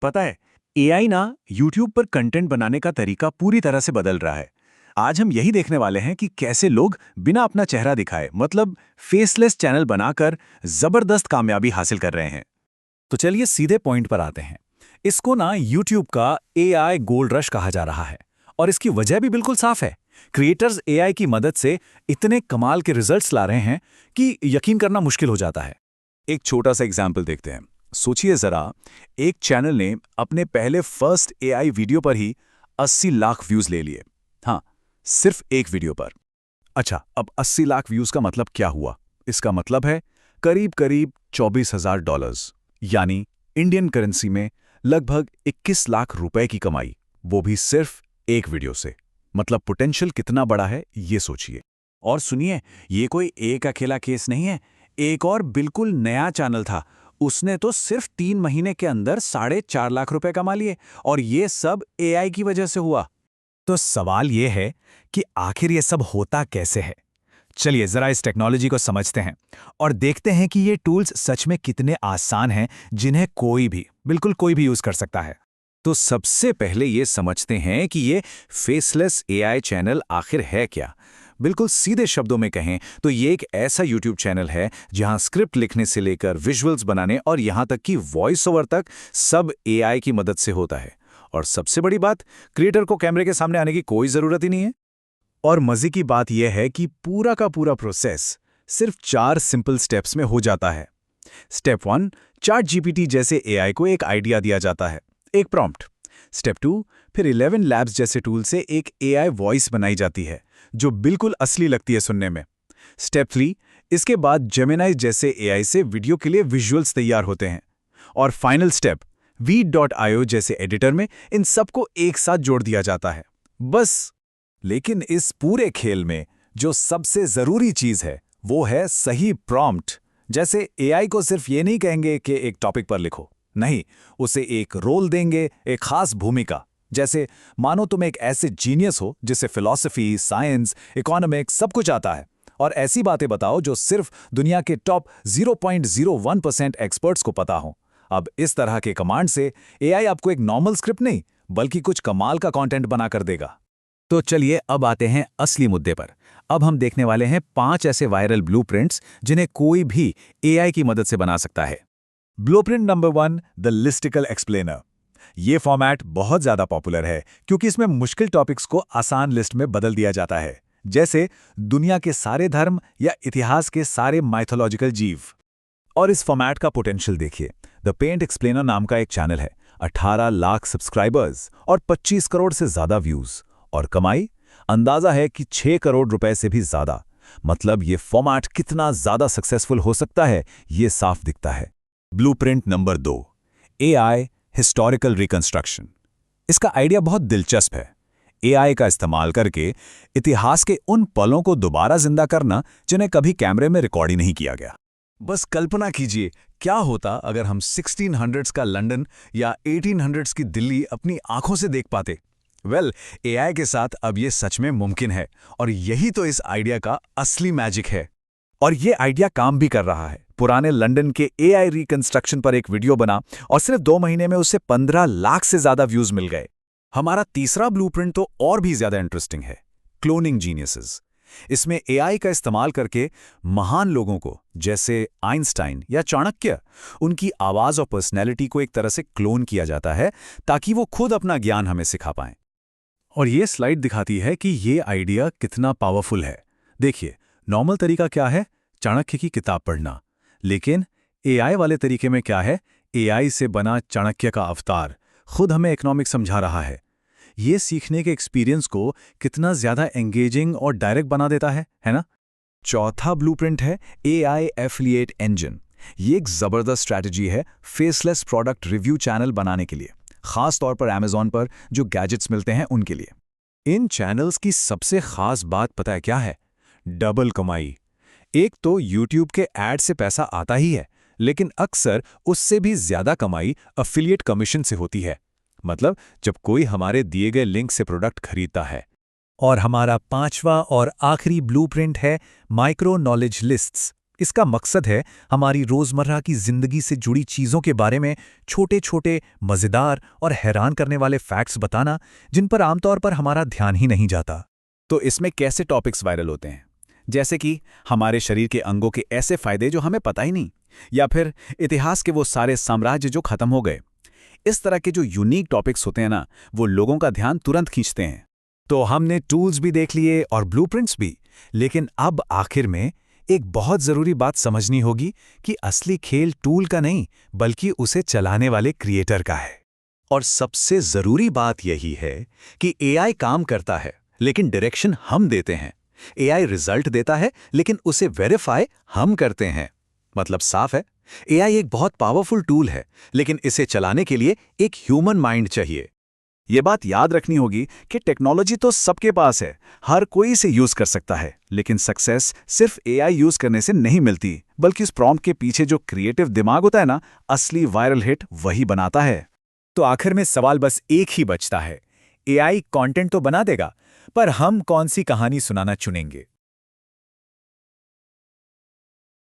पता है, एआई ना यूट्यूब पर कंटेंट बनाने का तरीका पूरी तरह से बदल रहा है। आज हम यही देखने वाले हैं कि कैसे लोग बिना अपना चेहरा दिखाए मतलब फेसलेस चैनल बनाकर जबरदस्त कामयाबी हासिल कर रहे हैं। तो चलिए सीधे पॉइंट पर आते हैं। इसको ना YouTube का AI गोल्ड रश कहा जा रहा है। और इसकी वजह भी बिल्कुल साफ है। क्रिएटर्स AI की मदद से इतने कमाल के रिजल्ट्स ला रहे हैं कि यकीन करना मुश्किल हो जाता है। एक छोटा सा एग्जाम्पल देखते हैं। सोचिए जरा, एक चैनल ने अपने पहले फर्स्ट एआई वीडियो पर ही 80 लाख व्यूज ले लिए। हाँ, सिर्फ एक वीडियो पर। अच्छा, अब 80 लाख व्यूज का मतलब क्या हुआ? इसका मतलब है करीब करीब $24,000, यानी इंडियन करेंसी में लगभग 21 लाख रुपए की कमाई, वो भी सिर्फ एक वीडियो से। मतलब पोटेंशियल कितना बड़ा है ये सोचिए। और सुनिए, ये कोई एक अकेला केस नहीं है। एक और बिल्कुल नया चैनल था, उसने तो सिर्फ 3 महीने के अंदर 4.5 लाख रुपए कमा लिए, और ये सब एआई की वजह से हुआ। तो सवाल ये है कि आखिर ये सब होता कैसे है। चलिए जरा इस टेक्नोलॉजी को समझते हैं और देखते हैं कि ये टूल्स सच में कितने आसान हैं, जिन्हें कोई भी, बिल्कुल कोई भी यूज कर सकता है। तो सबसे पहले ये समझते हैं कि ये फेसलेस एआई चैनल आखिर है क्या। बिल्कुल सीधे शब्दों में कहें तो ये एक ऐसा यूट्यूब चैनल है जहां स्क्रिप्ट लिखने से लेकर विजुअल्स बनाने और यहां तक कि वॉइस ओवर तक सब एआई की मदद से होता है। और सबसे बड़ी बात, क्रिएटर को कैमरे के सामने आने की कोई जरूरत ही नहीं है। और मजे की बात यह है कि पूरा का पूरा प्रोसेस सिर्फ 4 सिंपल स्टेप्स में हो जाता है। स्टेप 1, चैट जीपीटी जैसे एआई को एक आइडिया दिया जाता है, एक प्रॉम्प्ट। स्टेप 2, फिर 11 लैब्स जैसे टूल से एक एआई वॉइस बनाई जाती है जो बिल्कुल असली लगती है सुनने में। स्टेप 3, इसके बाद जेमिनाई जैसे एआई से वीडियो के लिए विजुअल्स तैयार होते हैं। और फाइनल स्टेप, वीड.io जैसे एडिटर में इन सबको एक साथ जोड़ दिया जाता है, बस। लेकिन इस पूरे खेल में जो सबसे जरूरी चीज है वो है सही प्रॉम्प्ट। जैसे एआई को सिर्फ ये नहीं कहेंगे कि एक टॉपिक पर लिखो, नहीं, उसे एक रोल देंगे, एक खास भूमिका। जैसे मानो तुम एक ऐसे जीनियस हो जिसे फिलॉसफी, साइंस, इकोनॉमिक्स सब कुछ आता है, और ऐसी बातें बताओ जो सिर्फ दुनिया के टॉप 0.01% एक्सपर्ट्स को पता हो। अब इस तरह के कमांड से एआई आपको एक नॉर्मल स्क्रिप्ट नहीं बल्कि कुछ कमाल का कंटेंट बनाकर देगा। तो चलिए अब आते हैं असली मुद्दे पर। अब हम देखने वाले हैं 5 ऐसे वायरल ब्लूप्रिंट्स जिन्हें कोई भी एआई की मदद से बना सकता है। Blueprint number 1, the listicle explainer. ये फॉर्मेट बहुत ज्यादा पॉपुलर है क्योंकि इसमें मुश्किल टॉपिक्स को आसान लिस्ट में बदल दिया जाता है, जैसे दुनिया के सारे धर्म या इतिहास के सारे माइथोलॉजिकल जीव। और इस फॉर्मेट का पोटेंशियल देखिए। द पेंट एक्सप्लेनर नाम का एक चैनल है, 18 लाख सब्सक्राइबर्स और 25 करोड़ से ज्यादा व्यूज, और कमाई अंदाजा है कि 6 करोड़ रुपए से भी ज्यादा। मतलब ये फॉर्मेट कितना ज्यादा सक्सेसफुल हो सकता है ये साफ दिखता है। Blueprint number 2, AI historical reconstruction. इसका आइडिया बहुत दिलचस्प है। एआई का इस्तेमाल करके इतिहास के उन पलों को दोबारा जिंदा करना जिन्हें कभी कैमरे में रिकॉर्ड ही नहीं किया गया। बस कल्पना कीजिए, क्या होता अगर हम 1600s का लंदन या 1800s की दिल्ली अपनी आंखों से देख पाते। एआई के साथ अब ये सच में मुमकिन है, और यही तो इस आइडिया का असली मैजिक है। और ये आइडिया काम भी कर रहा है। पुराने लंदन के एआई रिकंस्ट्रक्शन पर एक वीडियो बना और सिर्फ 2 महीने में उसे 15 लाख से ज्यादा व्यूज मिल गए। हमारा तीसरा ब्लूप्रिंट तो और भी ज्यादा इंटरेस्टिंग है, क्लोनिंग जीनियसेस। इसमें एआई का इस्तेमाल करके महान लोगों को, जैसे आइंस्टाइन या चाणक्य, उनकी आवाज और पर्सनैलिटी को एक तरह से क्लोन किया जाता है ताकि वो खुद अपना ज्ञान हमें सिखा पाएं। और ये स्लाइड दिखाती है कि ये आइडिया कितना पावरफुल है। देखिए, नॉर्मल तरीका क्या है, चाणक्य की किताब पढ़ना, लेकिन एआई वाले तरीके में क्या है, एआई से बना चाणक्य का अवतार खुद हमें इकोनॉमिक्स समझा रहा है। ये सीखने के एक्सपीरियंस को कितना ज्यादा एंगेजिंग और डायरेक्ट बना देता है ना? चौथा ब्लूप्रिंट है एआई एफिलिएट इंजन। ये एक जबरदस्त स्ट्रैटेजी है फेसलेस प्रोडक्ट रिव्यू चैनल बनाने के लिए, खास तौर पर अमेज़न पर जो गैजेट्स मिलते हैं उनके लिए। इन चैनल्स की सबसे खास बात पता है क्या है? डबल कमाई। एक तो YouTube के एड से पैसा आता ही है, लेकिन अक्सर उससे भी ज्यादा कमाई अफिलिएट कमीशन से होती है। मतलब जब कोई हमारे दिए गए लिंक से प्रोडक्ट खरीदता है। और हमारा 5वां और आखिरी ब्लूप्रिंट है माइक्रो नॉलेज लिस्ट्स, इसका मकसद है हमारी रोज़मर्रा की ज़िंदगी से जुड़ी चीज़ों के बारे में छोटे-छोटे, मज़ेदार और हैरान करने वाले फैक्ट्स बताना, जिन पर आमतौर पर हमारा ध्यान ही नहीं जाता। तो इसमें कैसे टॉपिक्स वायरल होते हैं? जैसे कि हमारे शरीर के अंगों के ऐसे फायदे जो हमें पता ही नहीं, या फिर इतिहास के वो सारे साम्राज्य जो खत्म हो गए। इस तरह के जो यूनिक टॉपिक्स होते हैं ना, वो लोगों का ध्यान तुरंत खींचते हैं। तो हमने टूल्स भी देख लिए और ब्लूप्रिंट्स भी, लेकिन अब आखिर में एक बहुत ज़रूरी बात समझनी होगी कि असली खेल टूल का नहीं, बल्कि उसे चलाने वाले क्रिएटर का है। और सबसे ज़रूरी बात यही है कि एआई काम करता है, लेकिन डायरेक्शन हम देते हैं। एआई रिजल्ट देता है, लेकिन उसे वेरीफाई हम करते हैं। मतलब साफ है, एआई एक बहुत पावरफुल टूल है, लेकिन इसे चलाने के लिए एक ह्यूमन माइंड चाहिए। ये बात याद रखनी होगी कि टेक्नोलॉजी तो सबके पास है, हर कोई इसे यूज कर सकता है, लेकिन सक्सेस सिर्फ एआई यूज करने से नहीं मिलती, बल्कि उस प्रॉम्प्ट के पीछे जो क्रिएटिव दिमाग होता है ना, असली वायरल हिट वही बनाता है। तो आखिर में सवाल बस एक ही बचता है, एआई कंटेंट तो बना देगा, पर हम कौन सी कहानी सुनाना चुनेंगे?